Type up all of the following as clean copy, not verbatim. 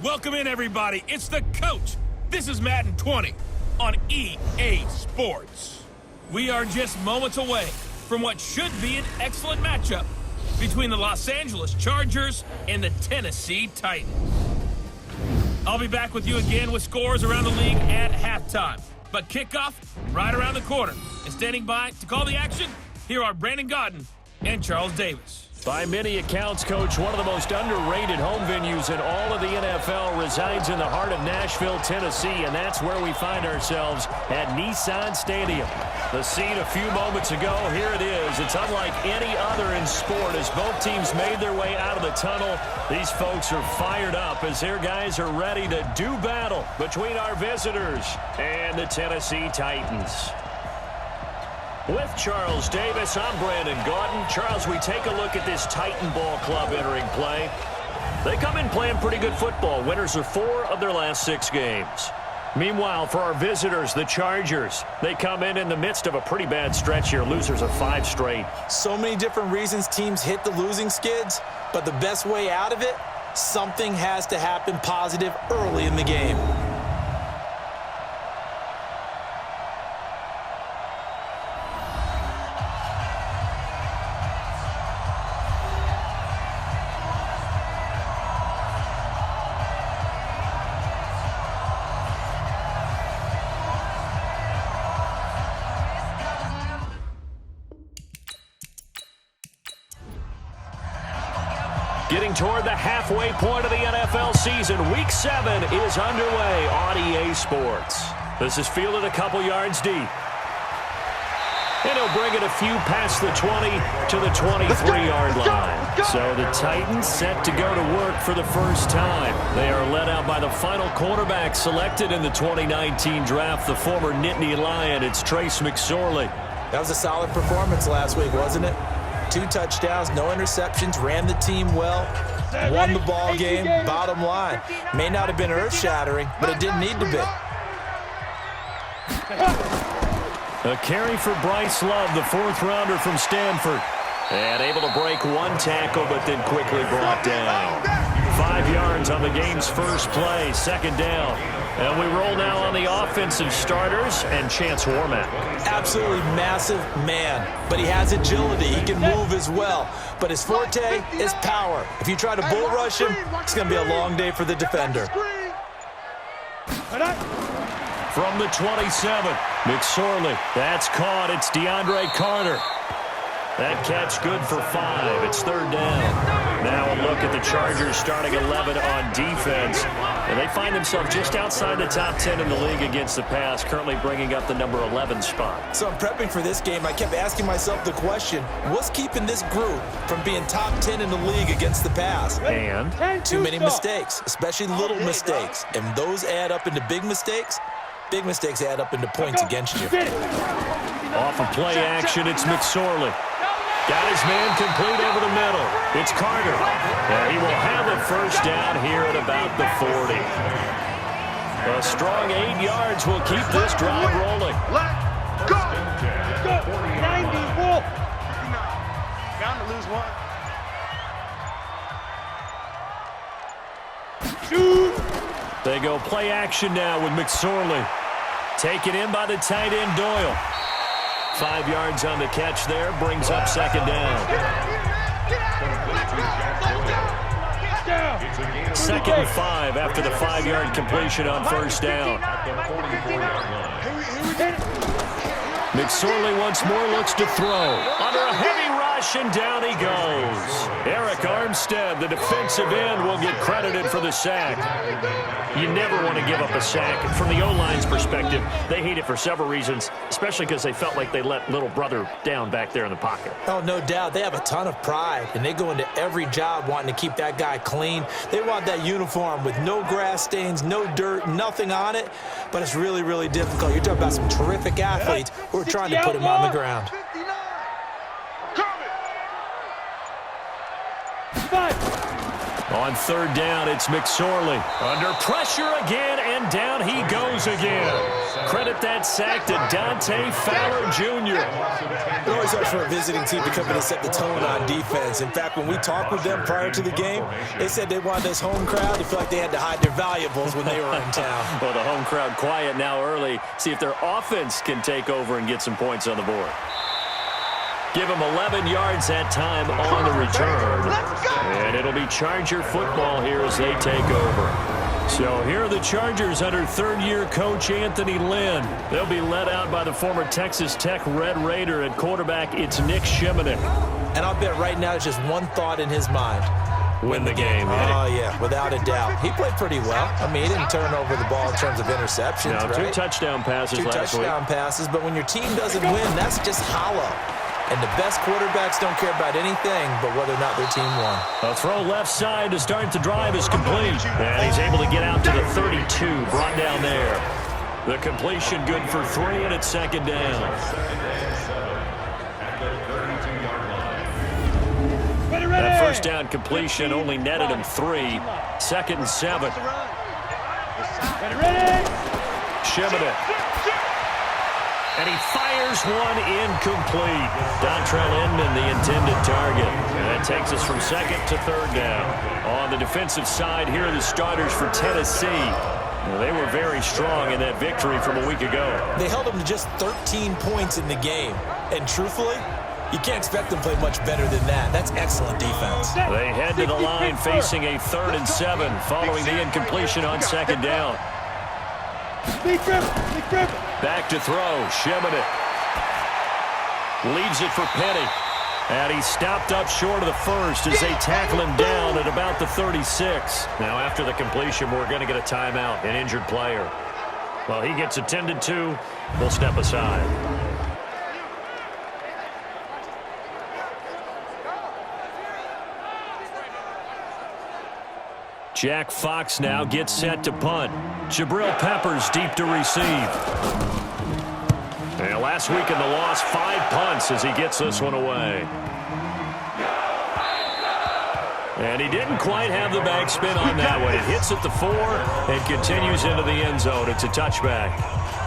Welcome in, everybody. It's the coach. This is Madden 20 on EA Sports. We are just moments away from what should be an excellent matchup between the Los Angeles Chargers and the Tennessee Titans. I'll be back with you again with scores around the league at halftime. But kickoff right around the corner. And standing by to call the action, here are Brandon Godden and Charles Davis. By many accounts, Coach, one of the most underrated home venues in all of the NFL resides in the heart of Nashville, Tennessee, and that's where we find ourselves at Nissan Stadium. The scene a few moments ago, here it is. It's unlike any other in sport as both teams made their way out of the tunnel. These folks are fired up as their guys are ready to do battle between our visitors and the Tennessee Titans. With Charles Davis, I'm Brandon Godden. Charles, we take a look at this Titan ball club entering play. They come in playing pretty good football. Winners of 4 of their last 6 games. Meanwhile, for our visitors, the Chargers, they come in the midst of a pretty bad stretch here. Losers of 5 straight. So many different reasons teams hit the losing skids, but the best way out of it, something has to happen positive early in the game. Getting toward the halfway point of the NFL season, Week 7 is underway on EA Sports. This is fielded a couple yards deep. And he'll bring it a few past the 20 to the 23-yard line. So the Titans set to go to work for the first time. They are led out by the final quarterback selected in the 2019 draft, the former Nittany Lion. It's Trace McSorley. That was a solid performance last week, wasn't it? 2 touchdowns, no interceptions, ran the team well, won the ball game, bottom line. May not have been earth-shattering, but it didn't need to be. A carry for Bryce Love, the 4th-rounder from Stanford. And able to break 1 tackle, but then quickly brought down. 5 yards on the game's first play, 2nd down. And we roll now on the offensive starters and Chance Warmack. Absolutely massive man, but he has agility. He can move as well. But his forte is power. If you try to bull rush him, it's going to be a long day for the defender. From the 27, McSorley. That's caught. It's DeAndre Carter. That catch good for 5. It's 3rd down. Now a look at the Chargers starting 11 on defense. And they find themselves just outside the top 10 in the league against the pass, currently bringing up the number 11 spot. So I'm prepping for this game. I kept asking myself the question, what's keeping this group from being top 10 in the league against the pass? And? Too many mistakes, especially little mistakes. And those add up into big mistakes. Big mistakes add up into points against you. Off of play action, it's McSorley. Got his man complete over the middle. It's Carter. And he will have a first down here at about the 40. A strong 8 yards will keep this drive rolling. Let's go! 94. Bound to lose 1. Shoot! They go play action now with McSorley. Taken in by the tight end Doyle. 5 yards on the catch there, brings up 2nd down. 2nd and 5 after the 5-yard completion on 1st down. McSorley once more looks to throw. Under a heavy rush, and down he goes. Eric Armstead, the defensive end, will get credited for the sack. You never want to give up a sack. From the O-line's perspective, they hate it for several reasons, especially because they felt like they let little brother down back there in the pocket. Oh, no doubt. They have a ton of pride, and they go into every job wanting to keep that guy clean. They want that uniform with no grass stains, no dirt, nothing on it, but it's really, really difficult. You're talking about some terrific athletes who are trying to put him on the ground. On 3rd down, it's McSorley. Under pressure again, And down he goes again. Credit that sack to Dante Fowler Jr. It always helps for a visiting team to come in and set the tone on defense. In fact, when we talked with them prior to the game, they said they wanted this home crowd to feel like they had to hide their valuables when they were in town. Well, the home crowd quiet now early. See if their offense can take over and get some points on the board. Give them 11 yards that time on the return. And it'll be Charger football here as they take over. So here are the Chargers under third-year coach Anthony Lynn. They'll be led out by the former Texas Tech Red Raider. At quarterback, it's Nick Shimonek. And I'll bet right now it's just one thought in his mind. Win the game. Oh, yeah, without a doubt. He played pretty well. I mean, he didn't turn over the ball in terms of interceptions, no, right? 2 touchdown passes last week. 2 touchdown passes, but when your team doesn't win, that's just hollow. And the best quarterbacks don't care about anything but whether or not their team won. A throw left side to start the drive is complete. And he's able to get out to the 32, brought down there. The completion good for 3, and it's second down. That first down completion only netted him 3. Second and 7. Shimonek. And he fires one incomplete. Dontrell Inman, the intended target. And that takes us from second to third down. On the defensive side, here are the starters for Tennessee. Well, they were very strong in that victory from a week ago. They held them to just 13 points in the game. And truthfully, you can't expect them to play much better than that. That's excellent defense. They head to the line facing a 3rd and 7 following the incompletion on second down. Back to throw. Shimonek leaves it for Penny. And he's stopped up short of the first as they tackle him down at about the 36. Now after the completion, we're going to get a timeout, an injured player. While he gets attended to, we'll step aside. Jack Fox now gets set to punt. Jabril Peppers deep to receive. And last week in the loss, 5 punts as he gets this one away. And he didn't quite have the backspin on that one. It hits at the 4 and continues into the end zone. It's a touchback.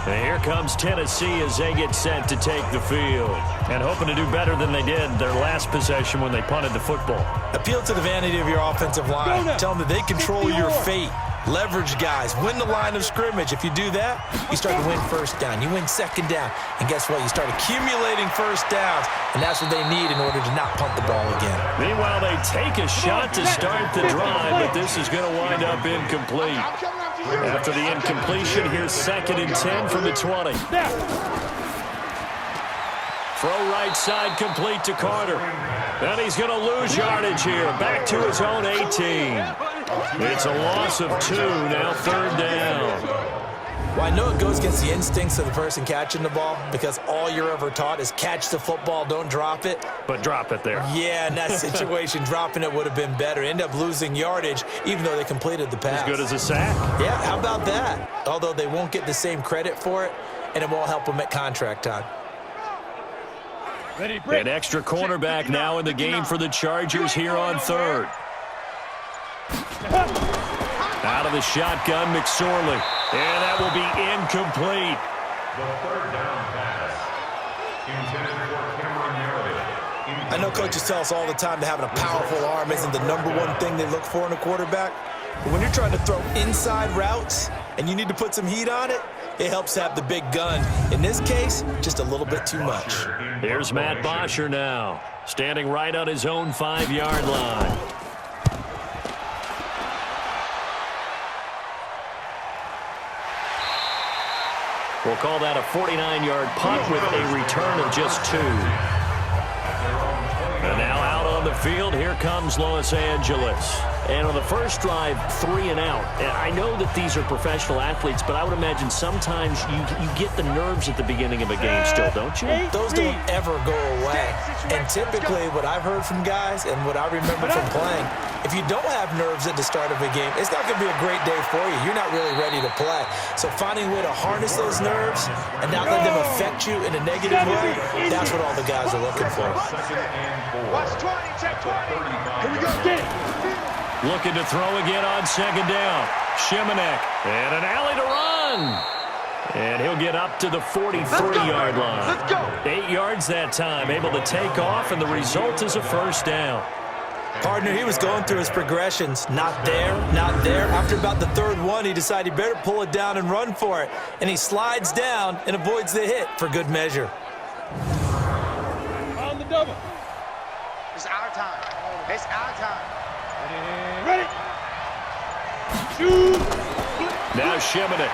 And here comes Tennessee as they get set to take the field. And hoping to do better than they did their last possession when they punted the football. Appeal to the vanity of your offensive line. Tell them that they control your fate. Leverage guys. Win the line of scrimmage. If you do that, you start to win first down. You win second down. And guess what? You start accumulating first downs. And that's what they need in order to not punt the ball again. Meanwhile, they take a shot to start the drive, but this is going to wind up incomplete. After the incompletion, here's 2nd and 10 from the 20. Throw right side complete to Carter. And he's going to lose yardage here. Back to his own 18. It's a loss of 2, now 3rd down. Well, I know it goes against the instincts of the person catching the ball because all you're ever taught is catch the football, don't drop it. But drop it there. Yeah, in that situation, dropping it would have been better. End up losing yardage even though they completed the pass. As good as a sack. Yeah, how about that? Although they won't get the same credit for it, and it won't help them at contract time. An extra cornerback now in the game for the Chargers here on 3rd. Out of the shotgun, McSorley. And that will be incomplete. The 3rd down pass intended for Cameron Meredith. I know coaches tell us all the time that having a powerful arm isn't the #1 thing they look for in a quarterback. But when you're trying to throw inside routes and you need to put some heat on it, it helps have the big gun. In this case, just a little bit too much. Here's Matt Bosher now, standing right on his own 5-yard line. We'll call that a 49-yard punt with a return of just 2. And now out on the field, here comes Los Angeles. And on the first drive, 3 and out. And I know that these are professional athletes, but I would imagine sometimes you get the nerves at the beginning of a game still, don't you? Those don't ever go away. And typically what I've heard from guys and what I remember from playing, if you don't have nerves at the start of a game, it's not going to be a great day for you. You're not really ready to play. So finding a way to harness those nerves and not let them affect you in a negative way, that's what all the guys are looking for. Watch 20, check 20. Here we go. Looking to throw again on second down. Shimanek, and an alley to run. And he'll get up to the 43-yard line. Let's go. 8 yards that time, able to take off, and the result is a first down. Partner, he was going through his progressions. Not there, not there. After about the third one, he decided he better pull it down and run for it. And he slides down and avoids the hit for good measure. On the double. It's our time. It's our time. Ready. Shoot. Now Shimanek.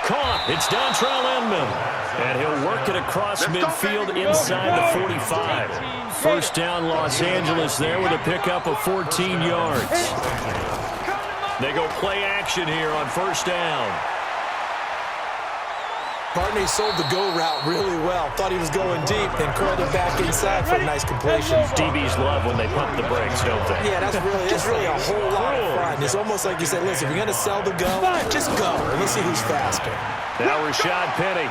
Caught. It's Dontrell Inman. And he'll work it across midfield inside the 45. First down, Los Angeles there with a pickup of 14 yards. They go play action here on first down. Partner, he sold the go route really well. Thought he was going deep, then curled it back inside for a nice completion. DBs love when they pump the brakes, don't they? Yeah, that's really a whole lot of fun. It's almost like you said, listen, if you're going to sell the go, just go, and let's see who's faster. Now Rashad Penny.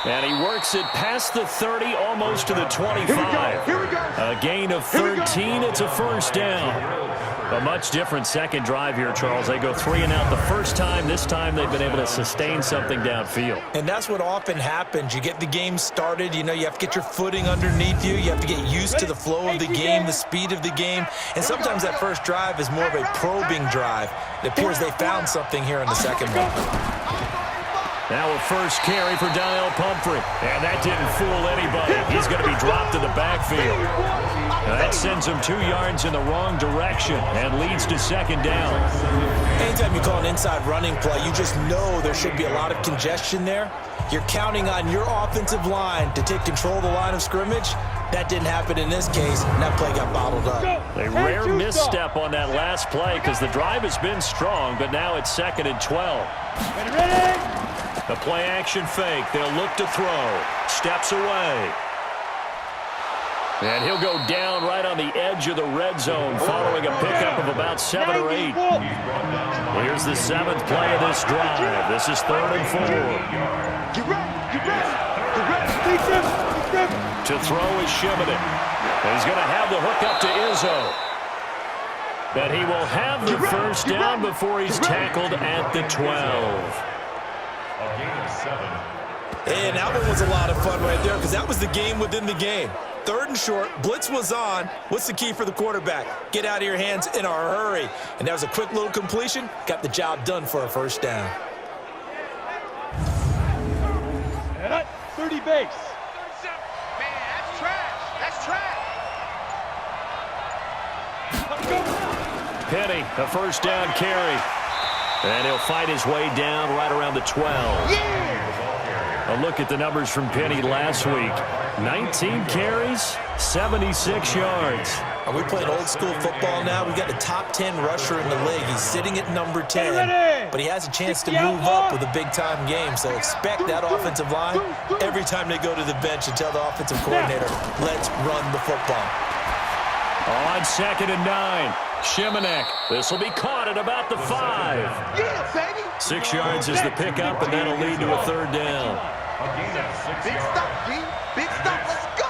And he works it past the 30, almost to the 25. Here we go. A gain of 13. It's a first down. A much different second drive here, Charles. They go 3 and out the first time. This time they've been able to sustain something downfield. And that's what often happens. You get the game started. You know, you have to get your footing underneath you. You have to get used to the flow of the game, the speed of the game. And sometimes that first drive is more of a probing drive. It appears they found something here in the second one. Now a first carry for Donnell Pumphrey. And that didn't fool anybody. He's going to be dropped in the backfield. Now that sends him 2 yards in the wrong direction and leads to second down. Anytime you call an inside running play, you just know there should be a lot of congestion there. You're counting on your offensive line to take control of the line of scrimmage. That didn't happen in this case, and that play got bottled up. A rare misstep on that last play because the drive has been strong, but now it's 2nd and 12. Ready. The play action fake. They'll look to throw. Steps away. And he'll go down right on the edge of the red zone following a pickup of about 7 or 8. Here's the 7th play of this drive. This is 3rd and 4. Get ready. Get ready. Get ready. To throw is Shimanek. He's going to have the hook up to Izzo. But he will have the first down before he's tackled at the 12. A gain of 7. And that one was a lot of fun right there because that was the game within the game. 3rd and short, blitz was on. What's the key for the quarterback? Get out of your hands in a hurry. And that was a quick little completion. Got the job done for a first down. And at 30 base. Man, that's trash. That's trash. Penny, a first down carry. And he'll fight his way down right around the 12. A look at the numbers from Penny last week. 19 carries, 76 yards. Are we playing old school football now? We got the top 10 rusher in the league. He's sitting at number 10, but he has a chance to move up with a big-time game. So expect that offensive line every time they go to the bench and tell the offensive coordinator, let's run the football. On 2nd and 9, Shimanek. This will be caught at about the 5. Yeah, baby. 6 yards is the pickup, and that'll lead to a 3rd down. A gain of 6 Big yards. stop, G. Big stop. Let's go.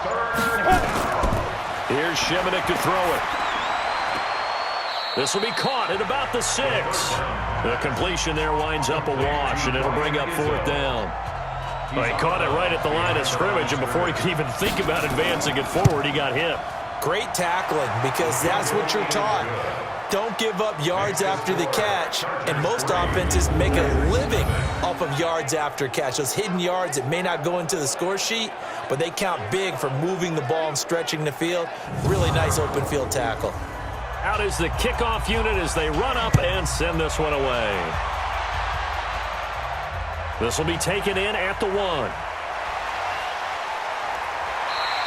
Here's Shimanek to throw it. This will be caught at about the 6. The completion there winds up a wash, and it'll bring up 4th down. Well, he caught it right at the line of scrimmage, and before he could even think about advancing it forward, he got hit. Great tackling because that's what you're taught. Don't give up yards after the catch, and most offenses make a living off of yards after catch. Those hidden yards that may not go into the score sheet, but they count big for moving the ball and stretching the field. Really nice open field tackle. Out is the kickoff unit as they run up and send this one away. This will be taken in at the 1.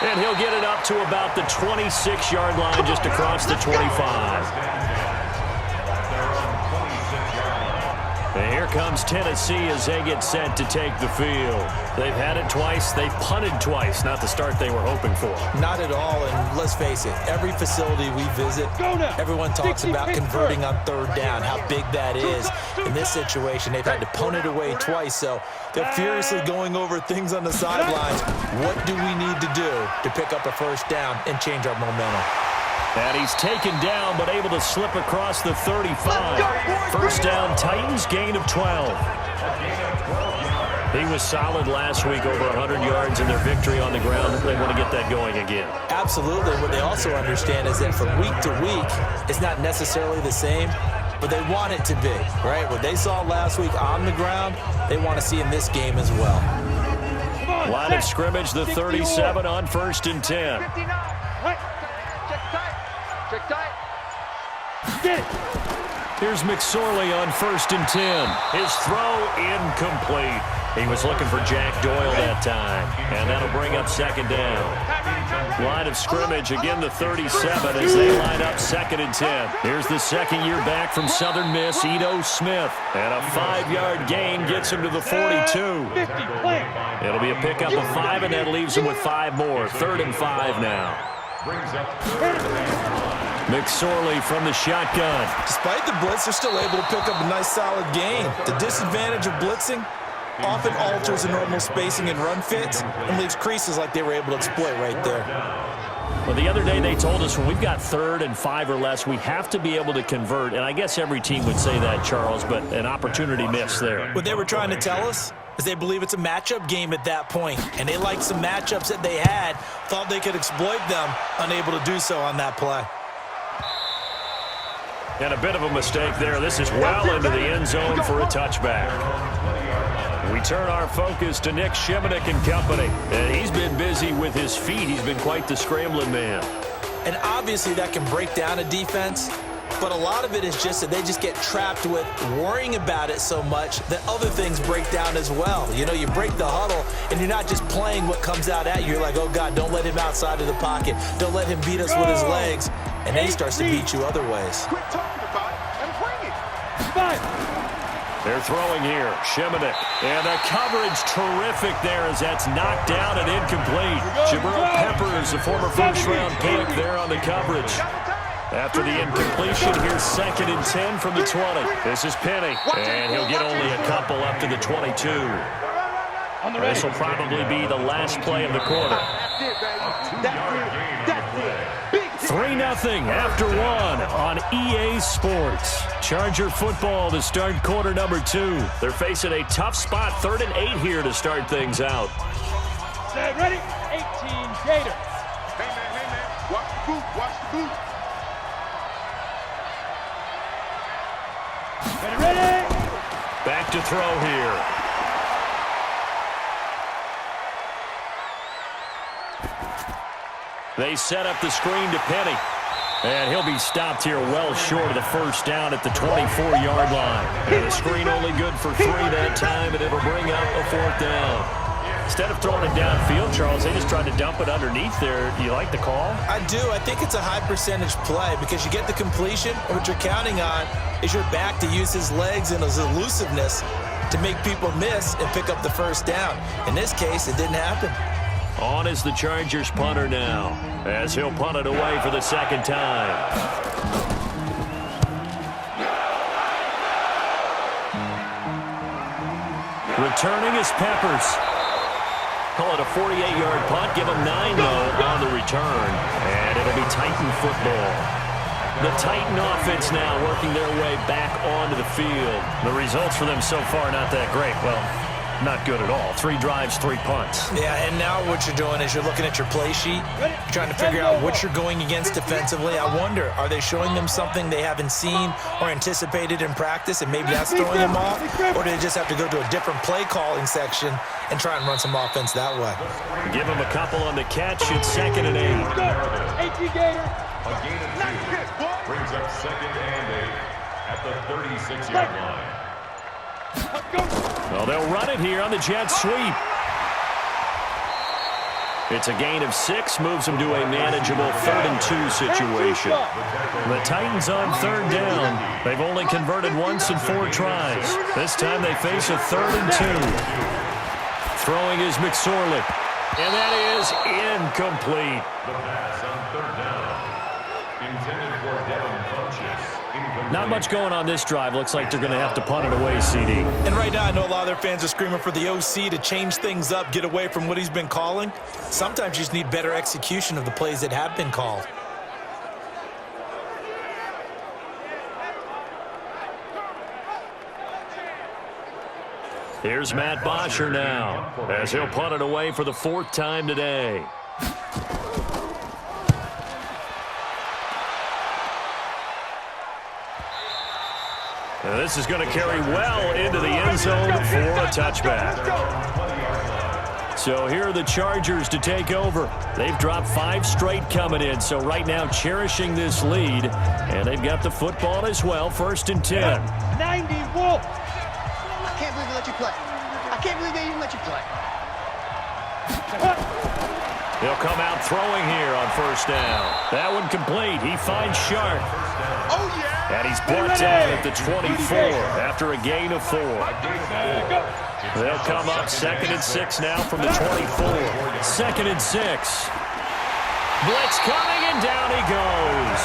And he'll get it up to about the 26-yard line, just across the 25. And here comes Tennessee as they get set to take the field. They've had it twice. They've punted twice. Not the start they were hoping for. Not at all, and let's face it, every facility we visit, everyone talks about converting on 3rd down, how big that is. In this situation, they've had to punt it away twice, so they're furiously going over things on the sidelines. What do we need to do to pick up a first down and change our momentum? And he's taken down, but able to slip across the 35. First down, Titans, gain of 12. He was solid last week, over 100 yards in their victory on the ground. They want to get that going again. Absolutely. What they also understand is that from week to week, it's not necessarily the same, but they want it to be, right? What they saw last week on the ground, they want to see in this game as well. Line of scrimmage, the 37 on 1st and 10. 59. Right. Check tight. Check tight. Get it. Here's McSorley on 1st and 10. His throw incomplete. He was looking for Jack Doyle that time, and that'll bring up 2nd down. Line of scrimmage, again the 37 as they line up 2nd and 10. Here's the second year back from Southern Miss, Ito Smith. And a 5-yard gain gets him to the 42. It'll be a pickup of 5, and that leaves him with 5 more. 3rd and 5 now. McSorley from the shotgun. Despite the blitz, they're still able to pick up a nice solid gain. The disadvantage of blitzing often alters the normal spacing and run fits and leaves creases like they were able to exploit right there. Well, the other day they told us when we've got 3rd and 5 or less, we have to be able to convert. And I guess every team would say that, Charles, but an opportunity missed there. What they were trying to tell us is they believe it's a matchup game at that point, and they liked some matchups that they had, thought they could exploit them, unable to do so on that play. And a bit of a mistake there. This is well into the end zone for a touchback. We turn our focus to Nick Shimonek and company. And he's been busy with his feet. He's been quite the scrambling man. And obviously that can break down a defense, but a lot of it is just that they just get trapped with worrying about it so much that other things break down as well. You know, you break the huddle, and you're not just playing what comes out at you. You're like, oh, God, don't let him outside of the pocket. Don't let him beat us with his legs. And then he starts to beat you other ways. Quit talking about it and bring it. They're throwing here. Shimonek. And the coverage terrific there as that's knocked down and incomplete. Jabril Peppers, the former first-round pick there on the coverage. After the incompletion, here's 2nd and 10 from the 20. This is Penny, and he'll get only a couple up to the 22. This will probably be the last play of the quarter. That's it, baby. That's it. 3-0 after 1 on EA Sports. Charger football to start quarter number 2. They're facing a tough spot, 3rd and 8 here to start things out. Set, ready? 18 Gator. Hey, man. Watch the boot. Watch the boot. Ready? Back to throw here. They set up the screen to Penny. And he'll be stopped here well short of the first down at the 24-yard line. And the screen only good for 3 that time, and it'll bring up a 4th down. Instead of throwing it downfield, Charles, they just tried to dump it underneath there. You like the call? I do. I think it's a high-percentage play because you get the completion, and what you're counting on is your back to use his legs and his elusiveness to make people miss and pick up the first down. In this case, it didn't happen. On is the Chargers punter now, as he'll punt it away for the 2nd time. Returning is Peppers. Call it a 48-yard punt. Give him 9, though, on the return. And it'll be Titan football. The Titan offense now working their way back onto the field. The results for them so far not that great. Well, not good at all. 3 drives, 3 punts. Yeah, and now what you're doing is you're looking at your play sheet, trying to figure out what you're going against defensively. I wonder, are they showing them something they haven't seen or anticipated in practice, and maybe that's throwing them off? Or do they just have to go to a different play calling section and try and run some offense that way? Give them a couple on the catch. It's 2nd and 8. A gain of 2. Brings up 2nd and 8 at the 36-yard line. Well, they'll run it here on the jet sweep. It's a gain of 6, moves them to a manageable 3rd and 2 situation. The Titans on 3rd down. They've only converted once in 4 tries. This time they face a 3rd and 2. Throwing is McSorley. And that is incomplete. The pass on 3rd down. Intended for Devin Funchess. Not much going on this drive. Looks like they're going to have to punt it away, CD. And right now, I know a lot of their fans are screaming for the OC to change things up, get away from what he's been calling. Sometimes you just need better execution of the plays that have been called. Here's Matt Bosher now, as he'll punt it away for the 4th time today. And this is going to carry well into the end zone for a touchback. So here are the Chargers to take over. They've dropped 5 straight coming in, so right now cherishing this lead. And they've got the football as well, 1st and 10. 90 Wolf. I can't believe they let you play. I can't believe they even let you play. He'll come out throwing here on 1st down. That one complete. He finds Sharp. Oh, yeah. And he's brought down at the 24 after a gain of 4. They'll come up 2nd and 6 now from the 24. 2nd and 6. Blitz coming, and down he goes.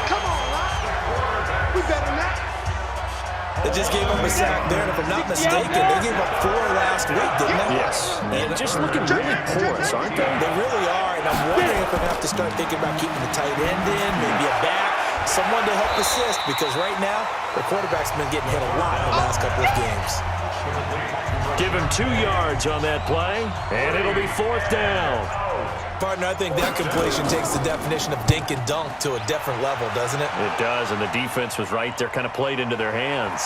Come on, Lon. We better than that. They just gave up a sack there, and if I'm not mistaken, they gave up 4 last week, didn't they? Yes. And just looking really porous, aren't they? They really are, and I'm wondering if I'm going to have to start thinking about keeping the tight end in, maybe a back, someone to help assist, because right now, the quarterback's been getting hit a lot in the last couple of games. Give him 2 yards on that play, and it'll be 4th down. Partner, I think that completion takes the definition of dink and dunk to a different level, doesn't it? It does, and the defense was right there, kind of played into their hands.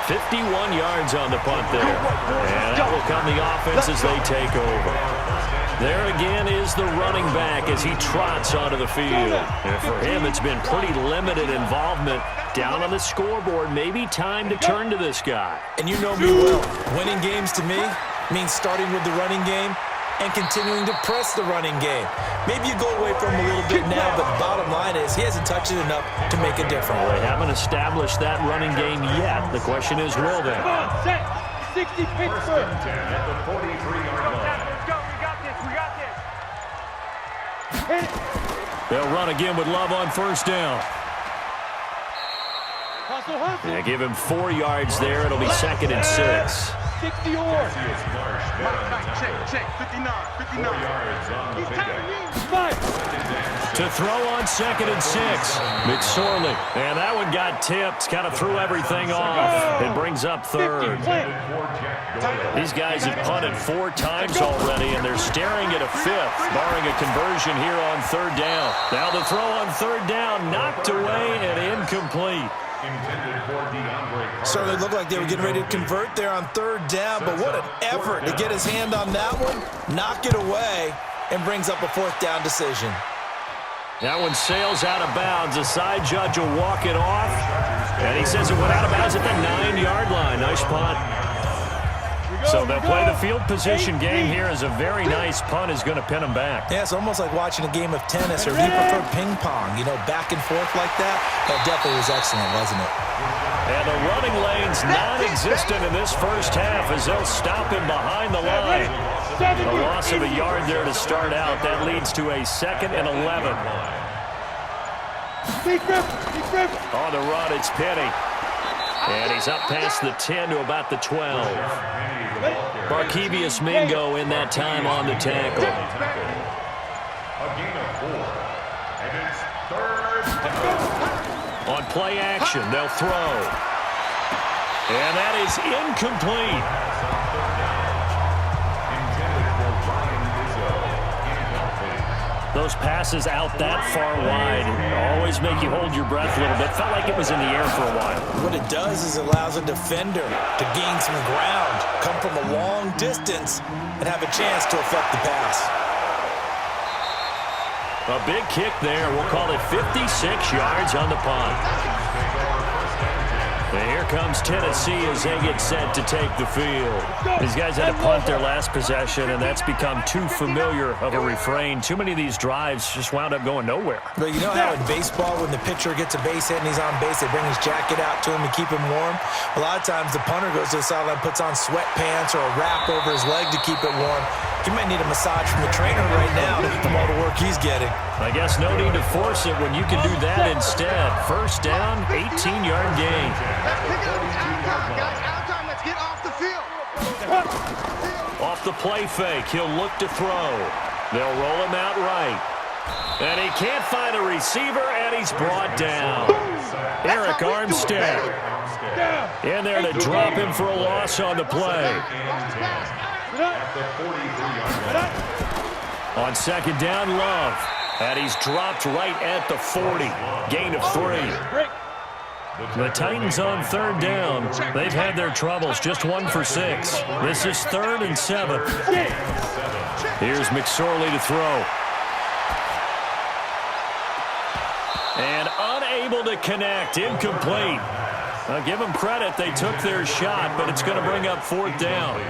51 yards on the punt there. And that will come the offense as they take over. There again is the running back as he trots onto the field. And for him, it's been pretty limited involvement down on the scoreboard. Maybe time to turn to this guy. And you know me well. Winning games to me means starting with the running game and continuing to press the running game. Maybe you go away from him a little bit now, but the bottom line is he hasn't touched it enough to make a difference. Well, they haven't established that running game yet. The question is, will they? Come on, set. 60 Pittsburgh. At the 43-yard line. Let's go. We got this. We got this. Hit it. They'll run again with Love on 1st down. Hustle, hustle. Yeah, give him 4 yards there. It'll be 2nd and 6. 60 or. Check. 59. 4 yards on the pickup. 5. To throw on 2nd and 6. McSorley. And that one got tipped. Kind of threw everything off. It brings up 3rd. These guys have punted 4 times already, and they're staring at a 5th, barring a conversion here on 3rd down. Now the throw on 3rd down, knocked away and incomplete. Certainly looked like they were getting ready to convert there on 3rd down, but what an effort to get his hand on that one, knock it away, and brings up a 4th down decision. That one sails out of bounds. The side judge will walk it off, and he says it went out of bounds at the 9-yard line. Nice punt. So they'll play the field position game here as a very nice punt is going to pin them back. Yeah, it's almost like watching a game of tennis, or do you prefer ping pong? You know, back and forth like that? That definitely was excellent, wasn't it? And the running lane's non-existent in this first half as they'll stop him behind the line. A loss of a yard there to start out. That leads to a 2nd and 11. On the run, it's Penny. And he's up past the 10 to about the 12. Barkevius Mingo in that time on the tackle. A gain of 4. And it's 3rd down. On play action, they'll throw. And that is incomplete. Intended for Ryan Izzo. Incomplete. Those passes out that far wide always make you hold your breath a little bit. Felt like it was in the air for a while. What it does is it allows a defender to gain some ground, come from a long distance, and have a chance to affect the pass. A big kick there. We'll call it 56 yards on the punt. And here comes Tennessee as they get set to take the field. These guys had to punt their last possession, and that's become too familiar of a refrain. Too many of these drives just wound up going nowhere. But you know how in baseball, when the pitcher gets a base hit and he's on base, they bring his jacket out to him to keep him warm? A lot of times the punter goes to the sideline, puts on sweatpants or a wrap over his leg to keep it warm. He might need a massage from the trainer right now from all the work he's getting. I guess no need to force it when you can do that instead. 1st down, 18-yard gain. Pick it up. It's out of time, guys. Out of time. Let's get off the field. Off the play fake, he'll look to throw. They'll roll him out right. And he can't find a receiver, and he's brought down. Eric Armstead. In there to drop him for a loss on the play. At the 43-yard line. On second down, Love. And he's dropped right at the 40. Gain of 3. The Titans on third down. They've had their troubles, just 1 for 6. This is 3rd and 7. Here's McSorley to throw. And unable to connect, incomplete. Now give them credit, they took their shot, but it's going to bring up 4th down.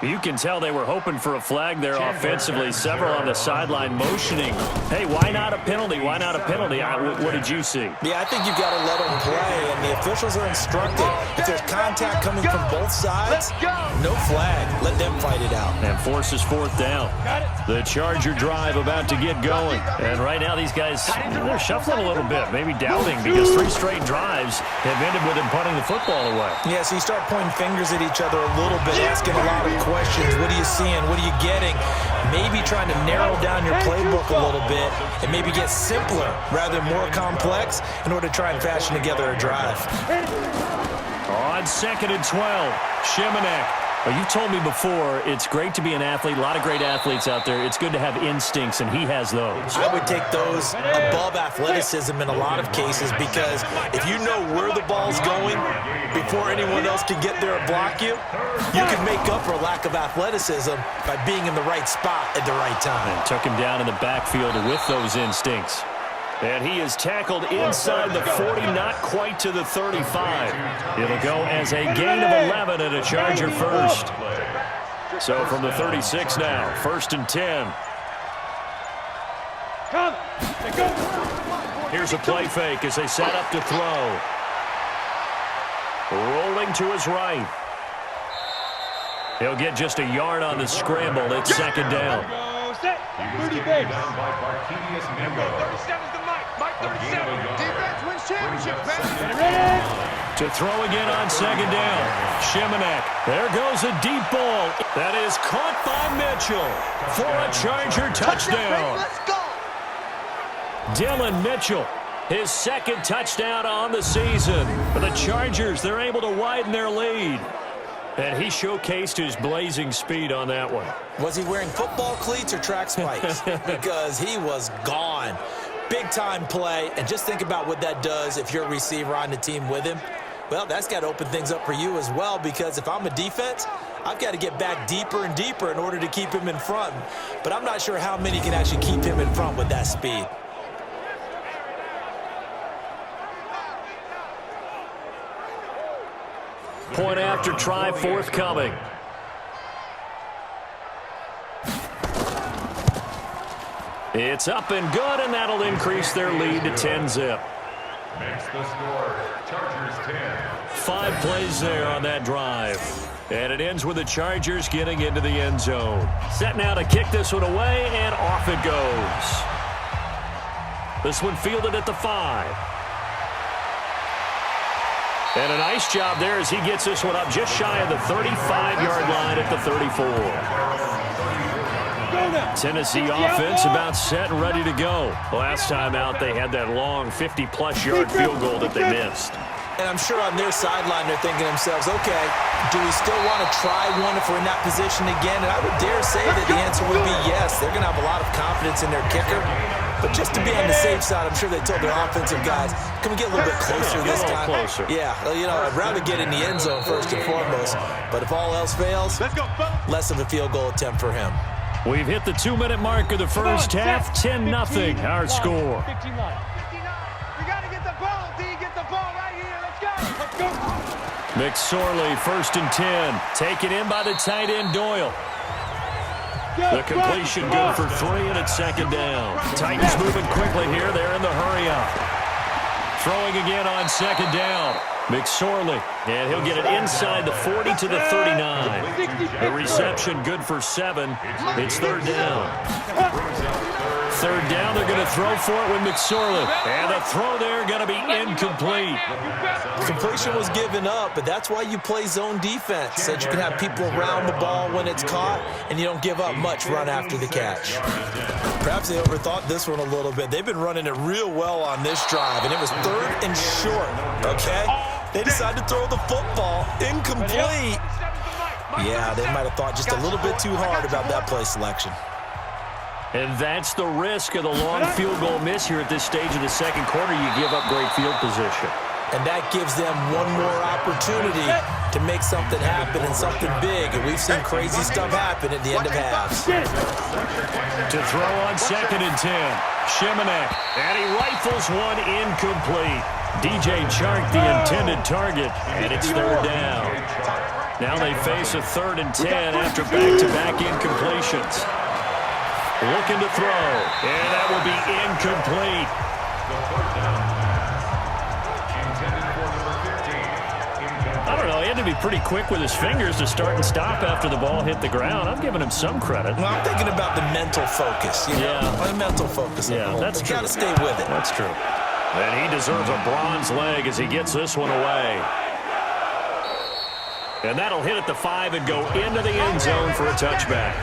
You can tell they were hoping for a flag there offensively. Several on the sideline motioning. Hey, why not a penalty? Why not a penalty? What did you see? Yeah, I think you've got to let them play, and the officials are instructed. If there's contact coming from both sides, no flag. Let them fight it out. And forces 4th down. The Charger drive about to get going. And right now these guys, they're shuffling a little bit, maybe doubting, because 3 straight drives have ended with them punting the football away. Yeah, so you start pointing fingers at each other a little bit, asking a lot of questions. What are you seeing? What are you getting? Maybe trying to narrow down your playbook a little bit and maybe get simpler rather than more complex in order to try and fashion together a drive. On 2nd and 12, Shimanek. Well, you told me before it's great to be an athlete. A lot of great athletes out there. It's good to have instincts, and he has those. I would take those above athleticism in a lot of cases, because if you know where the ball's going before anyone else can get there and block you, you can make up for a lack of athleticism by being in the right spot at the right time. And took him down in the backfield with those instincts. And he is tackled inside the 40, not quite to the 35. It'll go as a gain of 11 and a Charger first. So from the 36 now, 1st and 10. Here's a play fake as they set up to throw. Rolling to his right. He'll get just a yard on the scramble. It's 2nd down. Down by Barkevius Mingo. 37's the Mike. Mike 37. Defense wins championship, To throw again on 2nd down. Shimanek. There goes a deep ball. That is caught by Mitchell for a Charger touchdown. Let's go. Dylan Mitchell, his 2nd touchdown on the season. For the Chargers, they're able to widen their lead. And he showcased his blazing speed on that one. Was he wearing football cleats or track spikes? Because he was gone. Big-time play, and just think about what that does if you're a receiver on the team with him. Well, that's got to open things up for you as well, because if I'm a defense, I've got to get back deeper and deeper in order to keep him in front. But I'm not sure how many can actually keep him in front with that speed. Point after try forthcoming. It's up and good, and that'll increase their lead to 10-zip. Makes the score. Chargers 10. 5 plays there on that drive. And it ends with the Chargers getting into the end zone. Set now to kick this one away, and off it goes. This one fielded at the 5. And a nice job there as he gets this one up just shy of the 35-yard line at the 34. Tennessee offense about set and ready to go. Last time out, they had that long 50-plus yard field goal that they missed. And I'm sure on their sideline they're thinking to themselves, okay, do we still want to try one if we're in that position again? And I would dare say that the answer would be yes. They're going to have a lot of confidence in their kicker. But just to be on the safe side, I'm sure they told their offensive guys, can we get a little bit closer this time? Closer. Yeah, you know, I'd rather get in the end zone first and foremost. But if all else fails, less of a field goal attempt for him. We've hit the 2-minute mark of the first half. 10-0 our score. 59. We got to get the ball, D. Get the ball right here. Let's go. McSorley, 1st and 10. Taken in by the tight end, Doyle. The completion good for 3, and it's 2nd down. Titans moving quickly here. They're in the hurry-up. Throwing again on 2nd down. McSorley, and he'll get it inside the 40 to the 39. The reception good for 7. It's 3rd down. 3rd down, they're going to throw for it with McSorley. And the throw there going to be incomplete. Completion was given up, but that's why you play zone defense, so that you can have people around the ball when it's caught, and you don't give up much run after the catch. Perhaps they overthought this one a little bit. They've been running it real well on this drive, and it was 3rd and short, okay? They decided to throw the football incomplete. Yeah, they might have thought just a little bit too hard about that play selection. And that's the risk of the long field goal miss here at this stage of the second quarter. You give up great field position. And that gives them one more opportunity to make something happen and something big. And we've seen crazy stuff happen at the end of halves. To throw on 2nd and 10. Shimanek. And he rifles one incomplete. DJ Chark the intended target. And it's 3rd down. Now they face a 3rd and 10 after back-to-back incompletions. Looking to throw. And that will be incomplete. I don't know. He had to be pretty quick with his fingers to start and stop after the ball hit the ground. I'm giving him some credit. Well, I'm thinking about the mental focus. The mental focus. Yeah, that's true. Got to stay with it. That's true. And he deserves a bronze leg as he gets this one away. And that'll hit at the 5 and go into the end zone for a touchback.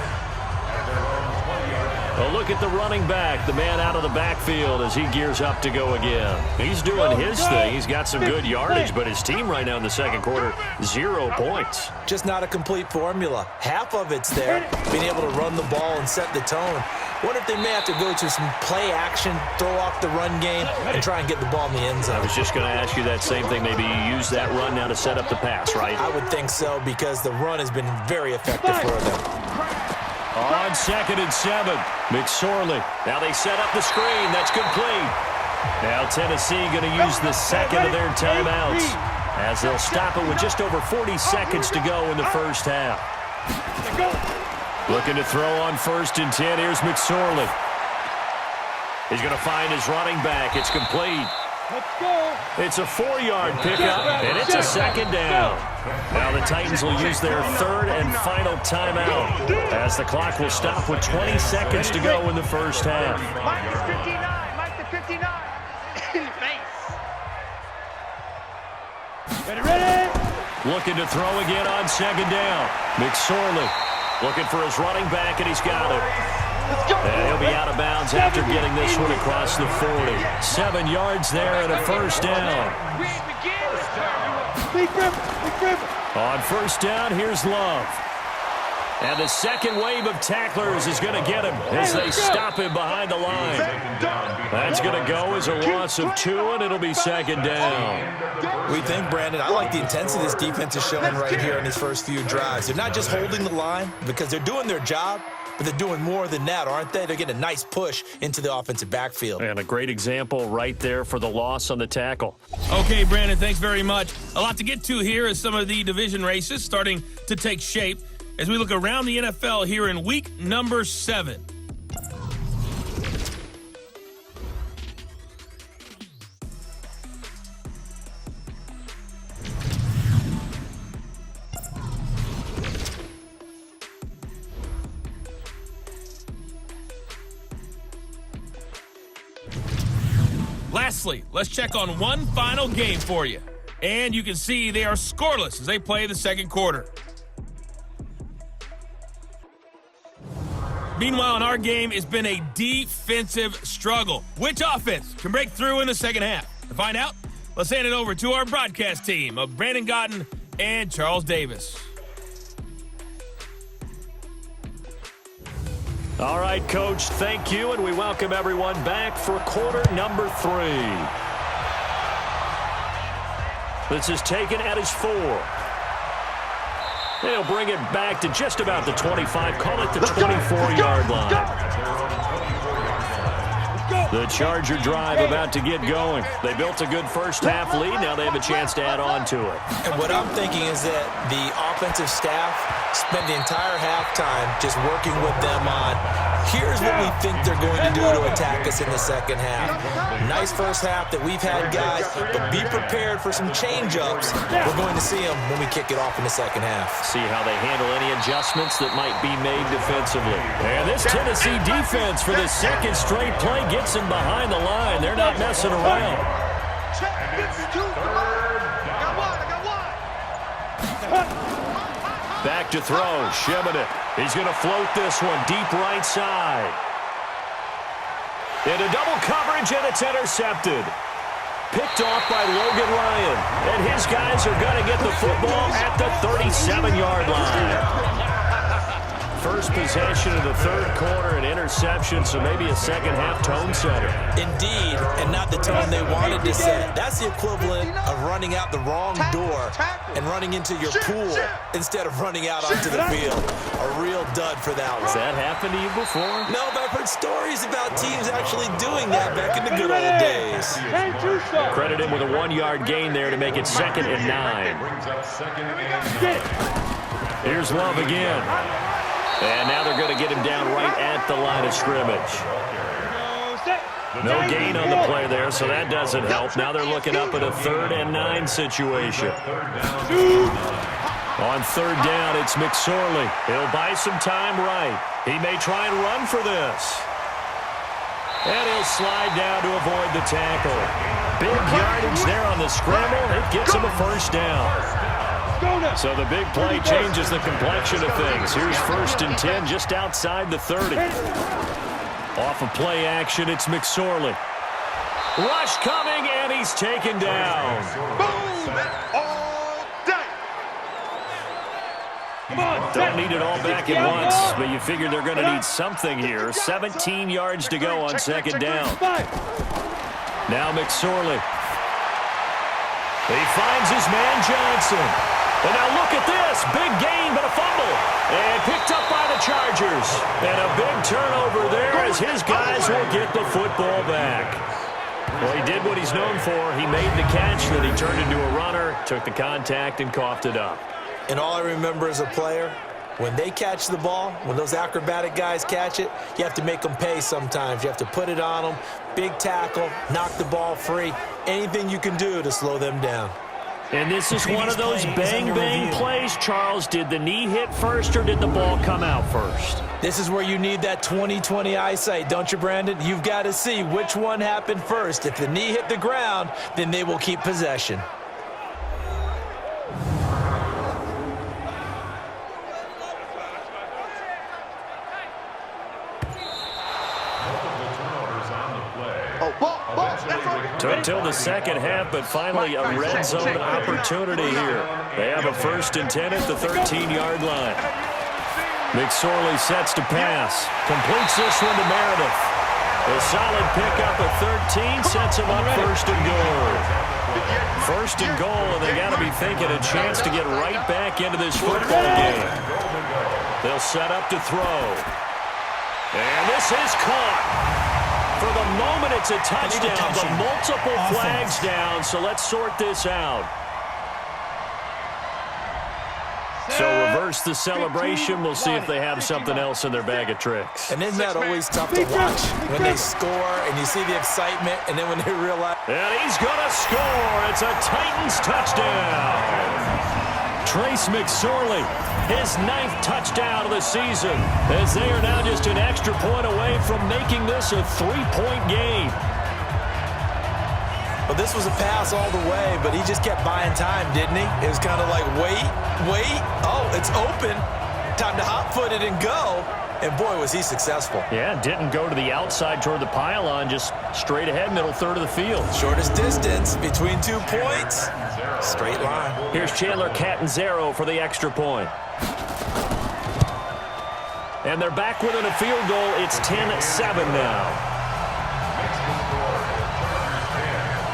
A look at the running back, the man out of the backfield as he gears up to go again. He's doing his thing. He's got some good yardage, but his team right now in the second quarter, 0 points. Just not a complete formula. Half of it's there, being able to run the ball and set the tone. Wonder if they may have to go to some play action, throw off the run game, and try and get the ball in the end zone. I was just going to ask you that same thing. Maybe you use that run now to set up the pass, right? I would think so because the run has been very effective for them. On 2nd and 7, McSorley. Now they set up the screen. That's complete. Now Tennessee going to use the second of their timeouts as they'll stop it with just over 40 seconds to go in the first half. Looking to throw on 1st and 10. Here's McSorley. He's going to find his running back. It's complete. It's a 4-yard pickup, and it's a 2nd down. Now the Titans will use their 3rd and final timeout as the clock will stop with 20 seconds to go in the first half. Mike the 59. Mike the 59. In your face. Ready? Looking to throw again on 2nd down. McSorley looking for his running back, and he's got it. And he'll be out of bounds after getting this one across the 40. 7 yards there and a 1st down. On 1st down, here's Love. And the second wave of tacklers is going to get him as they stop him behind the line. That's going to go as a loss of 2, and it'll be 2nd down. We think, Brandon, I like the intensity this defense is showing right here in these first few drives. They're not just holding the line because they're doing their job, but they're doing more than that, aren't they? They're getting a nice push into the offensive backfield. And a great example right there for the loss on the tackle. Okay, Brandon, thanks very much. A lot to get to here as some of the division races starting to take shape as we look around the NFL here in week number 7. Lastly, let's check on one final game for you. And you can see they are scoreless as they play the second quarter. Meanwhile, in our game, it's been a defensive struggle. Which offense can break through in the second half? To find out, let's hand it over to our broadcast team of Brandon Gotten and Charles Davis. All right, Coach, thank you, and we welcome everyone back for quarter number 3. This is taken at his 4. They'll bring it back to just about the 25, call it the 24-yard line. The Charger drive about to get going. They built a good first half lead. Now they have a chance to add on to it. And what I'm thinking is that the offensive staff spent the entire halftime just working with them on, here's what we think they're going to do to attack us in the second half. Nice first half that we've had, guys, but be prepared for some change-ups. We're going to see them when we kick it off in the second half. See how they handle any adjustments that might be made defensively. And this Tennessee defense for the second straight play gets them behind the line. They're not messing around. Back to throw. Shimanek. He's going to float this one deep right side. Into double coverage, and it's intercepted. Picked off by Logan Ryan. And his guys are going to get the football at the 37-yard line. First possession of the third quarter, an interception, so maybe a second-half tone setter. Indeed, and not the tone they wanted to set. That's the equivalent of running out the wrong door and running into your pool instead of running out onto the field. A real dud for that one. Has that happened to you before? No, but I've heard stories about teams actually doing that back in the good old days. Credit him with a 1-yard gain there to make it 2nd and 9. Brings up 2nd and 9. Here's Love again. And now they're going to get him down right at the line of scrimmage. No gain on the play there, so that doesn't help. Now they're looking up at a 3rd and 9 situation. On 3rd down, it's McSorley. He'll buy some time right. He may try and run for this. And he'll slide down to avoid the tackle. Big yardage there on the scramble. It gets him a 1st down. So the big play changes the complexion of things. Here's 1st and 10 just outside the 30. Off of play action, it's McSorley. Rush coming, and he's taken down. Boom! All day. Don't need it all back at once, but you figure they're going to need something here. 17 yards to go on 2nd down. Now McSorley. He finds his man Johnson. And now look at this. Big gain, but a fumble. And picked up by the Chargers. And a big turnover there as his guys will get the football back. Well, he did what he's known for. He made the catch, then he turned into a runner, took the contact, and coughed it up. And all I remember as a player, when they catch the ball, when those acrobatic guys catch it, you have to make them pay sometimes. You have to put it on them, big tackle, knock the ball free, anything you can do to slow them down. And this is one of those bang-bang plays, Charles. Did the knee hit first or did the ball come out first? This is where you need that 20/20 eyesight, don't you, Brandon? You've got to see which one happened first. If the knee hit the ground, then they will keep possession. Took till the 2nd half, but finally a red zone opportunity here. They have a 1st and 10 at the 13-yard line. McSorley sets to pass. Completes this one to Meredith. A solid pickup at 13 sets him up 1st and goal. 1st and goal, and they got to be thinking a chance to get right back into this football game. They'll set up to throw. And this is caught. For the moment, it's a touchdown, but multiple flags down, so let's sort this out. So reverse the celebration. We'll see if they have something else in their bag of tricks. And isn't that always tough to watch when they score and you see the excitement and then when they realize... And he's going to score. It's a Titans touchdown. Trace McSorley, his 9th touchdown of the season, as they are now just an extra point away from making this a 3-point game. Well, this was a pass all the way, but he just kept buying time, didn't he? It was kind of like, wait. Oh, it's open. Time to hot-foot it and go. And, boy, was he successful. Yeah, didn't go to the outside toward the pylon, just straight ahead, middle third of the field. Shortest distance between 2 points. Straight line. Here's Chandler Catanzaro for the extra point. And they're back within a field goal. It's 10-7 now.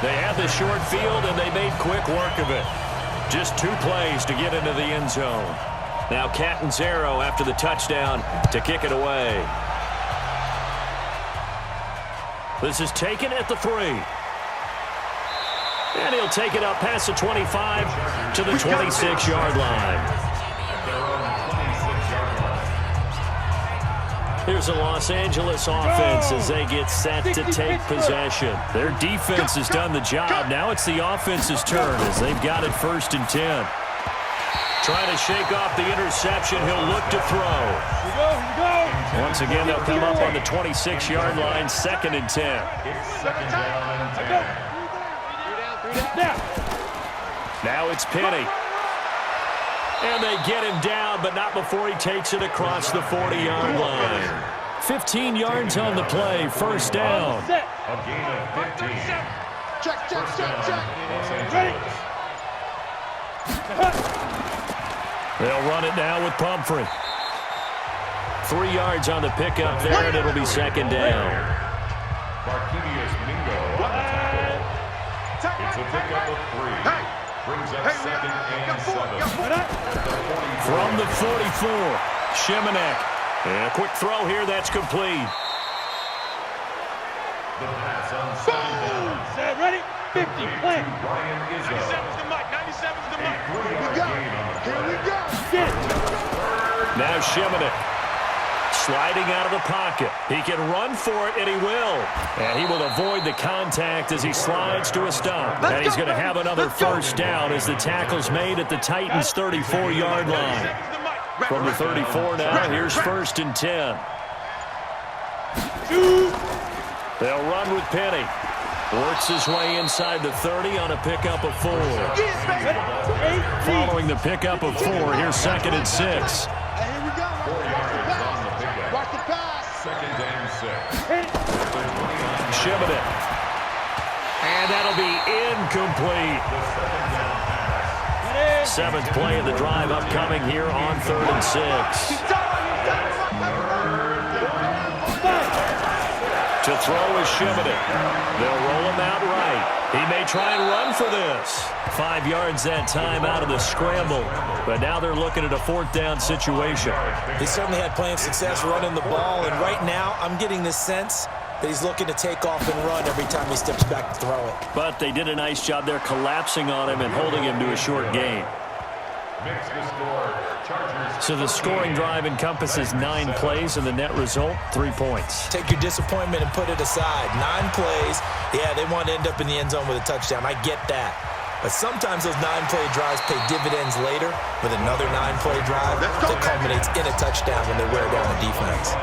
They had the short field, and they made quick work of it. Just 2 plays to get into the end zone. Now Catanzaro after the touchdown to kick it away. This is taken at the 3. And he'll take it up past the 25 to the 26-yard line. Here's a Los Angeles offense as they get set to take possession. Their defense has done the job. Now it's the offense's turn as they've got it 1st and 10. Trying to shake off the interception. He'll look to throw. Once again, they'll come up on the 26-yard line, 2nd and 10. Now it's Penny. And they get him down, but not before he takes it across the 40-yard line. 15 yards on the play, 1st down. A gain of 15. Check, check, First check, down, check. Los Ready. Angeles. They'll run it now with Pumphrey. 3 yards on the pickup there, and it'll be second down. Marquinhos Mingo on the tackle. It's a pickup of 3. Brings up second and 7. From the 44, Shimanek. And a quick throw here, that's complete. The pass on second down. Set, ready, 50, plant. Ryan Izzo. 97's the mic. 97's the mic. 3-yard gain on the Here we play. go. Get it. Now Shimanek. Sliding out of the pocket. He can run for it, and he will. And he will avoid the contact as he slides to a stop. And he's going to have another first down as the tackle's made at the Titans' 34-yard line. From the 34 now, here's first and 10. They'll run with Penny. Works his way inside the 30 on a pickup of 4. Following the pickup of 4, here's second and 6. Here we go. 4 yards on the pickup. Watch the pass. Second and 6. Shimanek. And that'll be incomplete. Seventh play of the drive upcoming here on 3rd and 6. To throw is Shimanek. They'll roll him out right. He may try and run for this. 5 yards that time out of the scramble. But now they're looking at a 4th down situation. He certainly had plenty of success running the ball, and right now I'm getting the sense that he's looking to take off and run every time he steps back to throw it. But they did a nice job there collapsing on him and holding him to a short gain. Makes the score. Chargers. So the scoring drive encompasses 9 plays, and the net result, 3 points. Take your disappointment and put it aside. 9 plays. Yeah, they want to end up in the end zone with a touchdown. I get that. But sometimes those 9-play drives pay dividends later with another 9-play drive that culminates in a touchdown when they wear down the defense.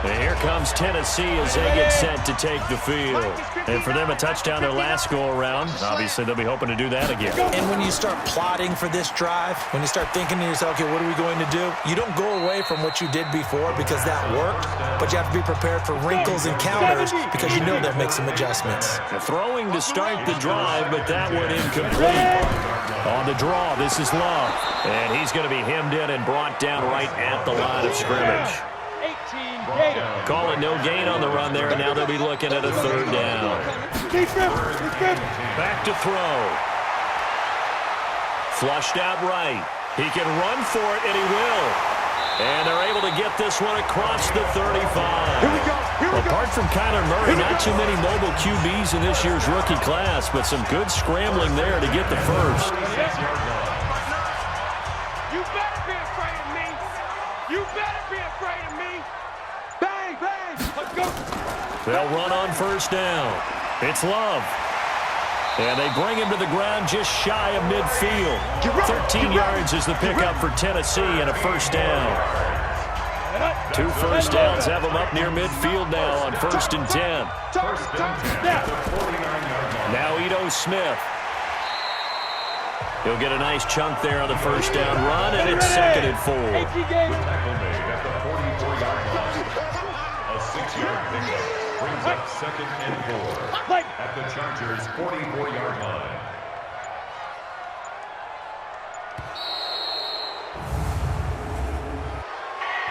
And here comes Tennessee as they get set to take the field. And for them, a touchdown their last go-around. Obviously, they'll be hoping to do that again. And when you start plotting for this drive, when you start thinking to yourself, okay, what are we going to do? You don't go away from what you did before because that worked, but you have to be prepared for wrinkles and counters because you know they'll make some adjustments. Throwing to start the drive, but that one incomplete. On the draw, this is Love. And he's going to be hemmed in and brought down right at the line of scrimmage. 18, gain. Calling no gain on the run there, and now they'll be looking at a 3rd down. Back to throw. Flushed out right. He can run for it, and he will. And they're able to get this one across the 35. Here we go. Here we go. Apart from Kyler Murray, not too many mobile QBs in this year's rookie class, but some good scrambling there to get the first. You better be afraid of me. You better be afraid of me. Bang, bang. Let's go. They'll run on first down. It's Love. And they bring him to the ground just shy of midfield. 13 yards is the pickup for Tennessee and a first down. 2 first downs have them up near midfield now on 1st and 10. Now Ito Smith. He'll get a nice chunk there on the first down run, and it's 2nd and 4. Tackle made at the 44-yard line. A 6-yard pickup brings up 2nd and 4 at the Chargers' 44-yard line.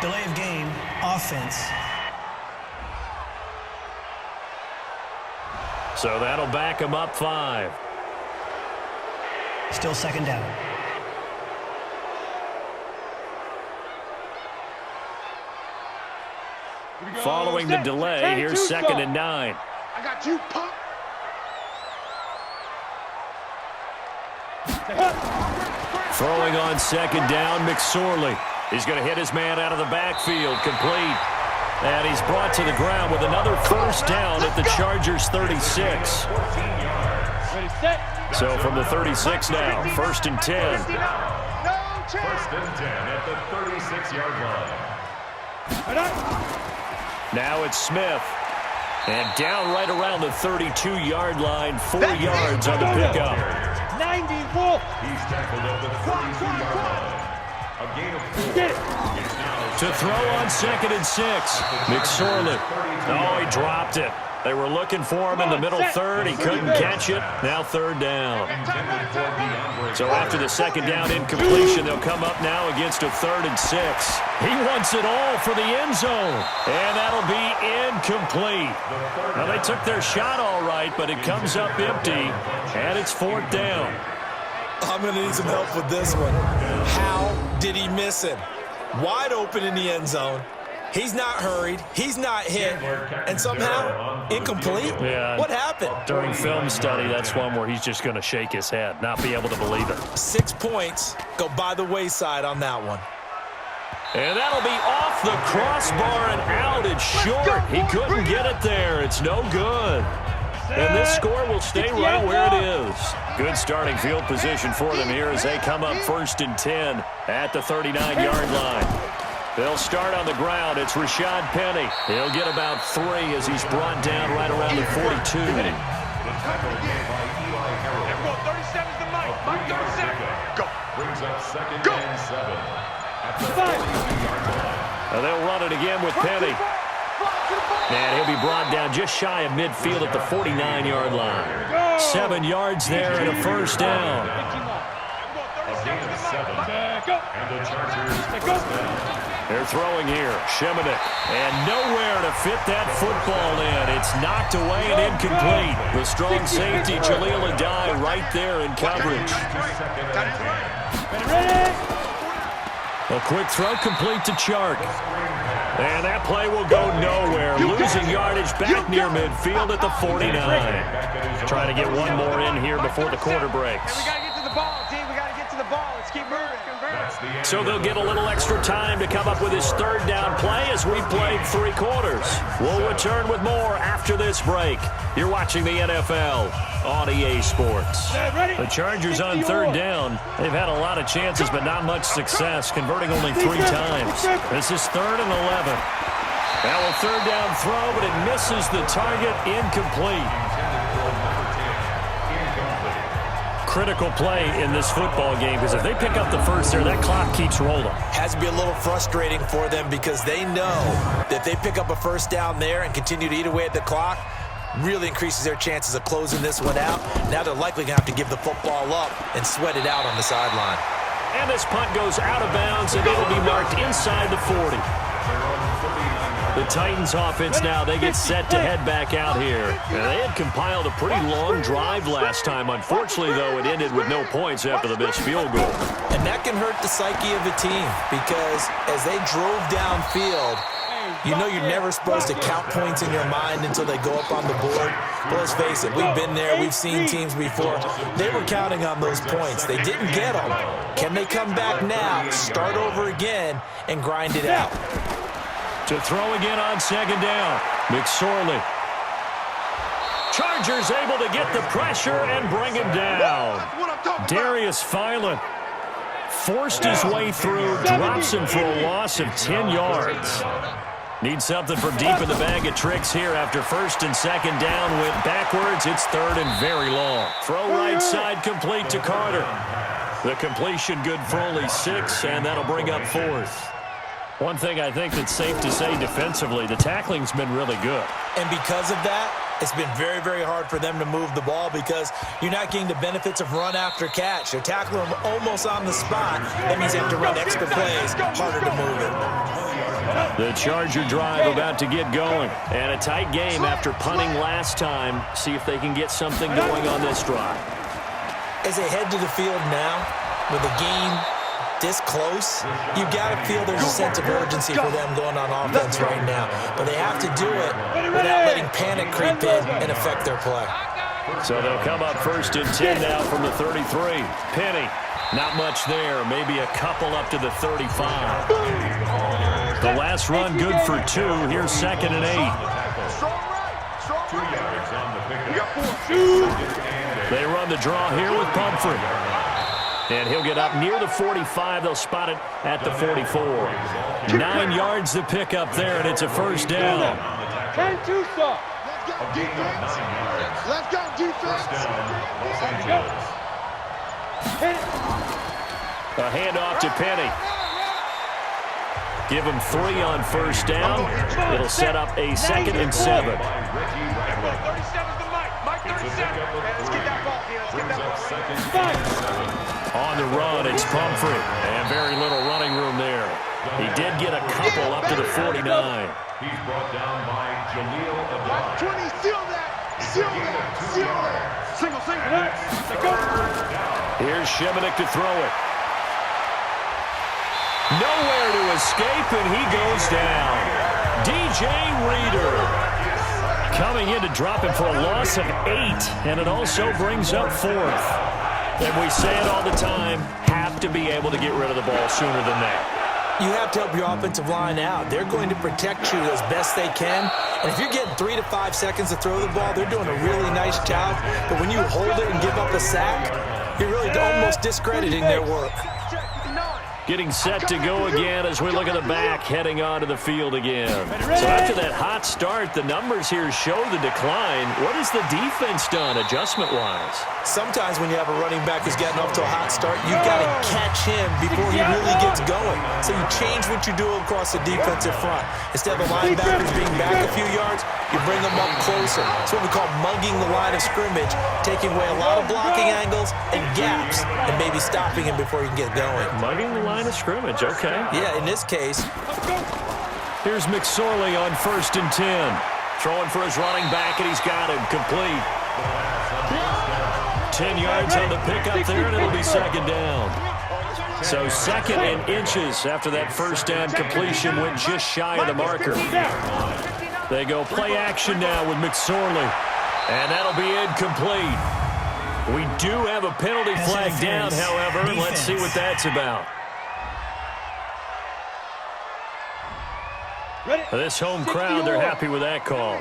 Delay of game, offense. So that'll back him up 5. Still 2nd down. Following the delay, here's 2nd and 9. I got you, punk. Throwing on 2nd down, McSorley. He's going to hit his man out of the backfield, complete. And he's brought to the ground with another first down at the Chargers' 36. So from the 36 now, 1st and 10. First and 10 at the 36-yard line. Now it's Smith. And down right around the 32-yard line, 4 yards on the pickup. 94. He's tackled at the 32-yard line. A gain of 4. Get it. To throw on 2nd and 6. McSorley. Oh, he dropped it. They were looking for him in the middle third. He couldn't catch it. Now third down. So after the second down incompletion, they'll come up now against a 3rd and 6. He wants it all for the end zone. And that'll be incomplete. Now, they took their shot all right, but it comes up empty, and it's 4th down. I'm going to need some help with this one. How did he miss him? Wide open in the end zone. He's not hurried. He's not hit. And somehow, incomplete? Yeah. What happened? During film study, that's one where he's just going to shake his head, not be able to believe it. 6 points go by the wayside on that one. And that'll be off the crossbar and out. It's short. He couldn't get it there. It's no good. And this score will stay right where it is. Good starting field position for them here as they come up 1st and 10 at the 39-yard line. They'll start on the ground. It's Rashad Penny. He'll get about 3 as he's brought down right around the 42. The tackle again by Eli Harold. Everyone, 37's the mic. Mike 37. Go. Brings up 2nd and 7 at the 42-yard line. They'll run it again with Penny. And he'll be brought down just shy of midfield at the 49-yard line. 7 yards there and a 1st down. A gain of 7. And the Chargers first down. They're throwing here. Shimonek. And nowhere to fit that football in. It's knocked away and incomplete. The strong safety, Jaleel Adai, right there in coverage. A quick throw complete to Chark. And that play will go nowhere. Losing yardage back near midfield at the 49. Trying to get one more in here before the quarter breaks. We got to get to the ball, team. We got to get to the ball. Let's keep moving. So they'll get a little extra time to come up with his 3rd down play as we played 3 quarters. We'll return with more after this break. You're watching the NFL on EA Sports. The Chargers on 3rd down. They've had a lot of chances, but not much success, converting only 3 times. This is 3rd and 11. Now a 3rd down throw, but it misses the target, incomplete. Critical play in this football game because if they pick up the first there, that clock keeps rolling. Has to be a little frustrating for them because they know that they pick up a 1st down there and continue to eat away at the clock, really increases their chances of closing this one out. Now they're likely going to have to give the football up and sweat it out on the sideline. And this punt goes out of bounds, and it'll be marked inside the 40. The Titans offense now, they get set to head back out here. And they had compiled a pretty long drive last time. Unfortunately, though, it ended with no points after the missed field goal. And that can hurt the psyche of a team because as they drove downfield, you know you're never supposed to count points in your mind until they go up on the board. But let's face it, we've been there. We've seen teams before. They were counting on those points. They didn't get them. Can they come back now, start over again, and grind it out? To throw again on 2nd down. McSorley. Chargers able to get the pressure and bring him down. Darius Philon forced his way through, drops him for a loss of 10 yards. Needs something from deep in the bag of tricks here after 1st and 2nd down. Went backwards. It's 3rd and very long. Throw right side complete to Carter. The completion good for only 6, and that'll bring up 4th. One thing I think that's safe to say defensively, the tackling's been really good. And because of that, it's been very, very hard for them to move the ball because you're not getting the benefits of run after catch. They're tackling them almost on the spot. That means they have to run extra plays, harder to move it. The Charger drive about to get going. And a tight game after punting last time. See if they can get something going on this drive. As they head to the field now with a game this close, you got to feel there's a sense of urgency for them going on offense right now. But they have to do it without letting panic creep in and affect their play. So they'll come up 1st and 10 now from the 33. Penny, not much there. Maybe a couple up to the 35. The last run good for 2. Here's 2nd and 8. 2 yards on the pickup. They run the draw here with Pumphrey. And he'll get up near the 45. They'll spot it at the 44. 9 yards to pick up there, and it's a 1st down. 10-2 stop. A gain of 9 yards. Let's go, defense. First down, Los Angeles. A handoff to Penny. Give him 3 on 1st down. It'll set up a 2nd and 7. 37's the mic. Mike 37. Let's get that ball, Let's get that ball. Second and 7. On the run, it's Pumphrey. And very little running room there. He did get a couple up to the 49. He's brought down by Jaleel Adad. 20, seal that. Seal that. Seal that. Single. Here's Shimonik to throw it. Nowhere to escape, and he goes down. DJ Reader coming in to drop him for a loss of 8, and it also brings up 4th. And we say it all the time, have to be able to get rid of the ball sooner than that. You have to help your offensive line out. They're going to protect you as best they can. And if you're getting 3 to 5 seconds to throw the ball, they're doing a really nice job. But when you hold it and give up a sack, you're really almost discrediting their work. Getting set to go again as we look at the back, heading onto the field again. So after that hot start, the numbers here show the decline. What has the defense done adjustment-wise? Sometimes when you have a running back who's getting off to a hot start, you've got to catch him before he really gets going. So you change what you do across the defensive front. Instead of the linebackers being back a few yards, you bring them up closer. It's what we call mugging the line of scrimmage, taking away a lot of blocking angles and gaps, and maybe stopping him before he can get going. Mugging the line of scrimmage, okay. Yeah, in this case. Here's McSorley on 1st and 10. Throwing for his running back, and he's got him complete. 10 yards on the pickup there, and it'll be 2nd down. So 2nd and inches after that first down completion went just shy of the marker. They go play action now with McSorley, and that'll be incomplete. We do have a penalty flag down, however. Let's see what that's about. This home crowd, they're happy with that call.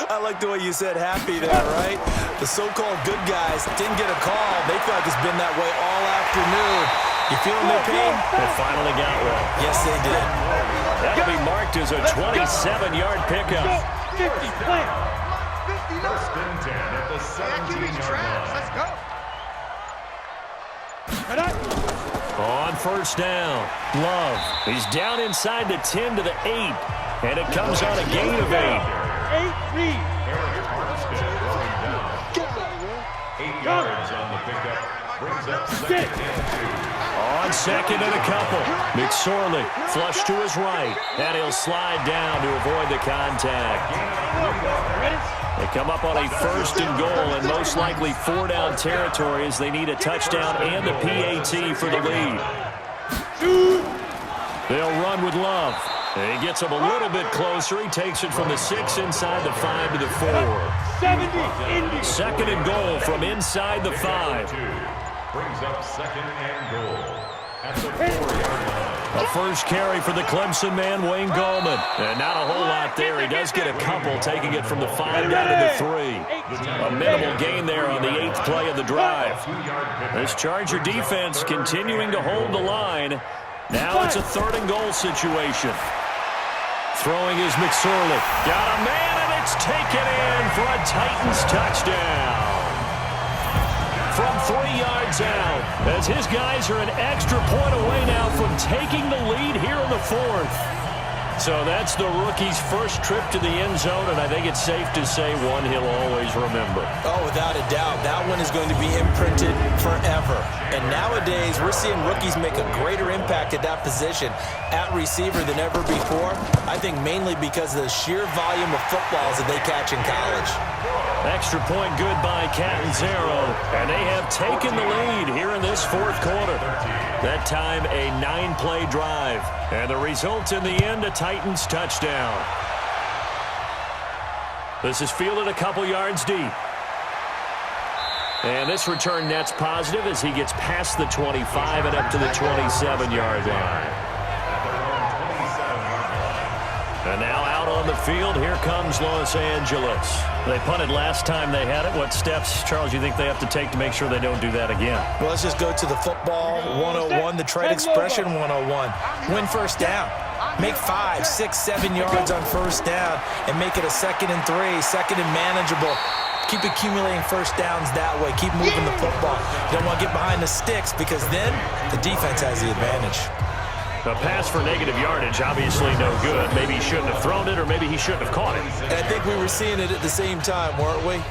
I like the way you said happy there, right? The so-called good guys didn't get a call. They feel like it's been that way all afternoon. You feeling their pain? They finally got one. Yes, they did. That'll be marked as a 27-yard pickup. 50, play. 1st and 10 at the 17-yard line. Let's go. On 1st down, Love. He's down inside the 10 to the 8, and it comes on a gain of 8. 8 read. Eric Armstead going down. 8 yards on the pickup. Brings up 2nd and 2. On 2nd and a couple, McSorley flush to his right, and he'll slide down to avoid the contact. They come up on a 1st and goal, and most likely 4-down territory as they need a touchdown and a PAT for the lead. They'll run with Love. And he gets him a little bit closer. He takes it from the 6 inside the 5 to the 4. 2nd and goal from inside the 5. Brings up 2nd and goal at the 4-yard line. A first carry for the Clemson man, Wayne Gallman. And not a whole lot there. He does get a couple, taking it from the 5 down to the 3. A minimal gain there on the 8th play of the drive. This Charger defense continuing to hold the line. Now it's a 3rd and goal situation. Throwing is McSorley. Got a man, and it's taken in for a Titans touchdown. From 3 yards out, as his guys are an extra point away now from taking the lead here in the 4th. So that's the rookie's first trip to the end zone, and I think it's safe to say one he'll always remember. Oh, without a doubt. That one is going to be imprinted forever. And nowadays, we're seeing rookies make a greater impact at that position at receiver than ever before. I think mainly because of the sheer volume of footballs that they catch in college. Extra point good by Catanzaro, and they have taken the lead here in this 4th quarter. That time a 9-play drive, and the result in the end, a Titans touchdown. This is fielded a couple yards deep. And this return net's positive as he gets past the 25 and up to the 27-yard line. And now out on the field, here comes Los Angeles. They punted last time they had it. What steps, Charles, you think they have to take to make sure they don't do that again? Well, let's just go to the football 101, the trade expression 101. Win first down. Make 5, 6, 7 yards on first down and make it a 2nd and 3, 2nd and manageable. Keep accumulating first downs that way. Keep moving the football. You don't want to get behind the sticks because then the defense has the advantage. A pass for negative yardage, obviously no good. Maybe he shouldn't have thrown it, or maybe he shouldn't have caught it. And I think we were seeing it at the same time, weren't we?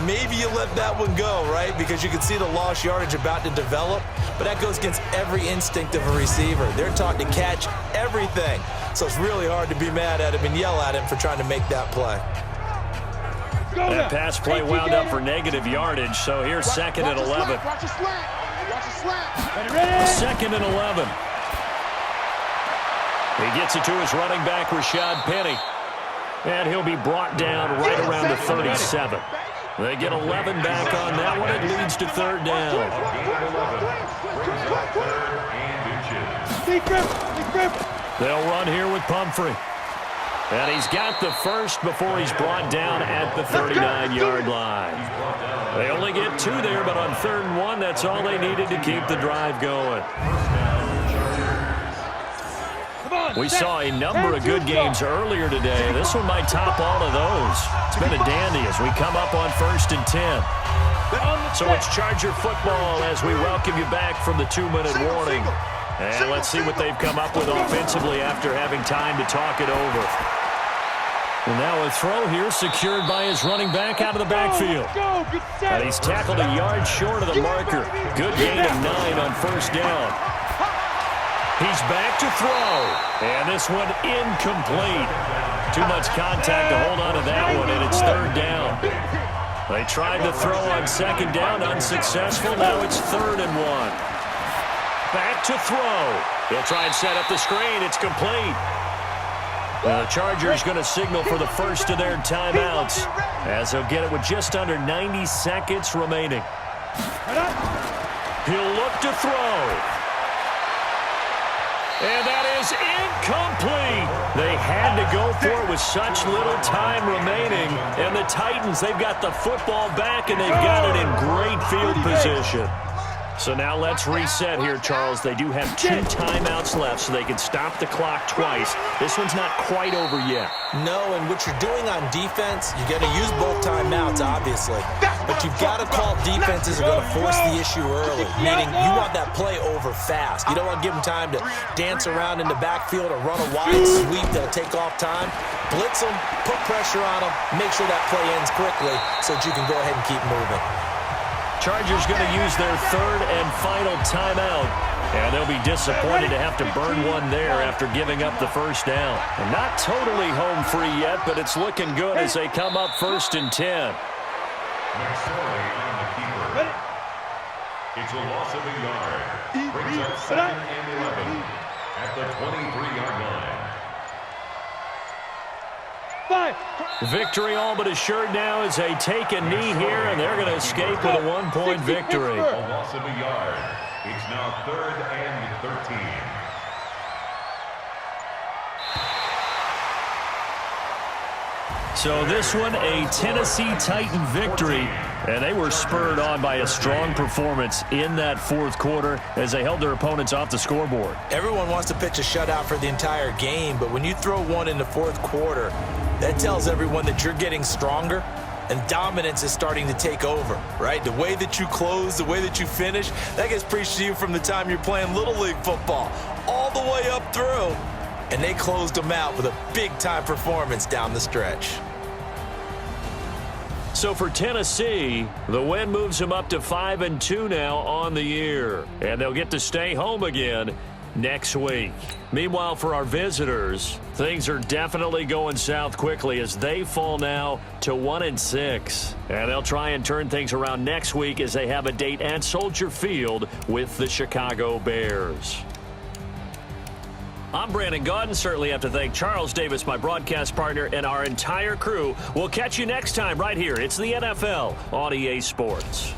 Maybe you let that one go, right? Because you can see the lost yardage about to develop, but that goes against every instinct of a receiver. They're taught to catch everything. So it's really hard to be mad at him and yell at him for trying to make that play. That pass play wound up for negative yardage, so here's second and 11. Watch a slant. Watch a slant. Second and 11. He gets it to his running back, Rashad Penny. And he'll be brought down right around the 37. They get 11 back on that one. It leads to third down. They'll run here with Pumphrey. And he's got the first before he's brought down at the 39-yard line. They only get 2 there, but on 3rd and 1, that's all they needed to keep the drive going. We saw a number of good games earlier today. This one might top all of those. It's been a dandy as we come up on 1st and 10. So it's Charger football as we welcome you back from the 2-minute warning. And let's see what they've come up with offensively after having time to talk it over. And now a throw here secured by his running back out of the backfield. And he's tackled a yard short of the marker. Good gain of 9 on 1st down. He's back to throw. And this one incomplete. Too much contact to hold on to that one, and it's 3rd down. They tried to throw on 2nd down, unsuccessful. Now it's 3rd and 1. Back to throw. He'll try and set up the screen. It's complete. The Chargers going to signal for the first of their timeouts as they'll get it with just under 90 seconds remaining. He'll look to throw. And that is incomplete. They had to go for it with such little time remaining. And the Titans, they've got the football back, and they've got it in great field position. So now let's reset here, Charles. They do have 2 timeouts left, so they can stop the clock twice. This one's not quite over yet. No, and what you're doing on defense, you're going to use both timeouts, obviously. But you've got to call defenses are going to force the issue early, meaning you want that play over fast. You don't want to give them time to dance around in the backfield or run a wide sweep that'll take off time. Blitz them, put pressure on them, make sure that play ends quickly so that you can go ahead and keep moving. Chargers going to use their 3rd and final timeout. And they'll be disappointed to have to burn one there after giving up the 1st down. And not totally home free yet, but it's looking good as they come up 1st and 10. McSorley on the keeper. It's a loss of a yard. Brings up 2nd and 11 at the 23-yard line. Victory all but assured now as they take a knee here, and they're going to escape with a 1-point victory. A loss of a yard. It's now 3rd and 13. So this one, a Tennessee Titan victory, and they were spurred on by a strong performance in that 4th quarter as they held their opponents off the scoreboard. Everyone wants to pitch a shutout for the entire game, but when you throw one in the 4th quarter, that tells everyone that you're getting stronger and dominance is starting to take over, right? The way that you close, the way that you finish, that gets preached to you from the time you're playing Little League football all the way up through. And they closed them out with a big-time performance down the stretch. So for Tennessee, the win moves them up to 5-2 now on the year. And they'll get to stay home again next week. Meanwhile, for our visitors, things are definitely going south quickly as they fall now to 1-6. And they'll try and turn things around next week as they have a date at Soldier Field with the Chicago Bears. I'm Brandon Gaudin. Certainly have to thank Charles Davis, my broadcast partner, and our entire crew. We'll catch you next time right here. It's the NFL on EA Sports.